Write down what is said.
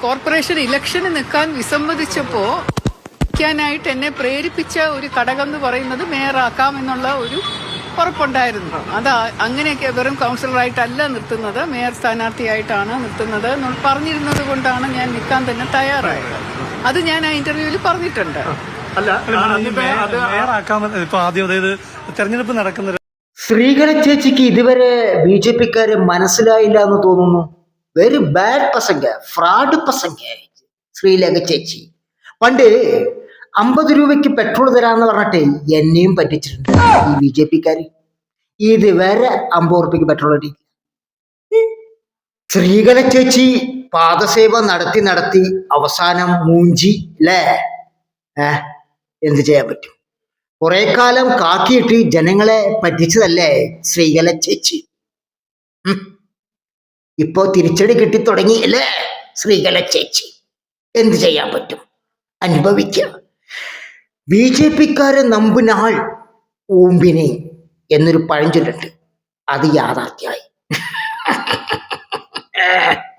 Corporation ഇലക്ഷന് നിൽക്കാൻ വിസമ്മതിച്ചപ്പോ ായിട്ട് എന്നെ പ്രേരിപ്പിച്ച ഒരു ഘടകം എന്ന് പറയുന്നത് മേയറാക്കാം എന്നുള്ള ഒരു ഉറപ്പുണ്ടായിരുന്നു. അത് അങ്ങനെയൊക്കെ വെറും കൗൺസിലറായിട്ടല്ല നിർത്തുന്നത്, മേയർ സ്ഥാനാർത്ഥിയായിട്ടാണ് നിർത്തുന്നത് എന്ന് പറഞ്ഞിരുന്നത് കൊണ്ടാണ് ഞാൻ നിൽക്കാൻ തന്നെ തയ്യാറായത്. അത് ഞാൻ ആ ഇന്റർവ്യൂവിൽ പറഞ്ഞിട്ടുണ്ട്. തെരഞ്ഞെടുപ്പ് നടക്കുന്ന ശ്രീകല ചേച്ചിക്ക് ഇതുവരെ BJP-ക്കാരെ മനസ്സിലായില്ല എന്ന് തോന്നുന്നു. വെരി ബാഡ് പസംഗ, ഫ്രോഡ് പസംഗ ശ്രീലേഖ ചേച്ചി. പണ്ട് 50 രൂപയ്ക്ക് പെട്രോൾ തരാന്ന് പറഞ്ഞിട്ട് എന്നെയും പറ്റിച്ചിട്ടുണ്ട് ഈ BJP-ക്കാര്. ഇതുവരെ 50 രൂപയ്ക്ക് പെട്രോൾ അടി. ശ്രീകല ചേച്ചി പാദസേവ നടത്തി അവസാനം മൂഞ്ചി അല്ലേ? എന്ത് ചെയ്യാൻ പറ്റും? കുറെ കാലം കാക്കിയിട്ട് ജനങ്ങളെ പറ്റിച്ചതല്ലേ ശ്രീകല ചേച്ചി. ഇപ്പോ തിരിച്ചടി കിട്ടി തുടങ്ങി അല്ലേ ശ്രീകല ചേച്ചി? എന്ത് ചെയ്യാൻ പറ്റും? അനുഭവിക്കുക. BJP-ക്കാരെ നമ്പുനാൾ ഊമ്പിനെ എന്നൊരു പഴഞ്ചൊല്ലുണ്ട്. അത് യാഥാർത്ഥ്യമായി.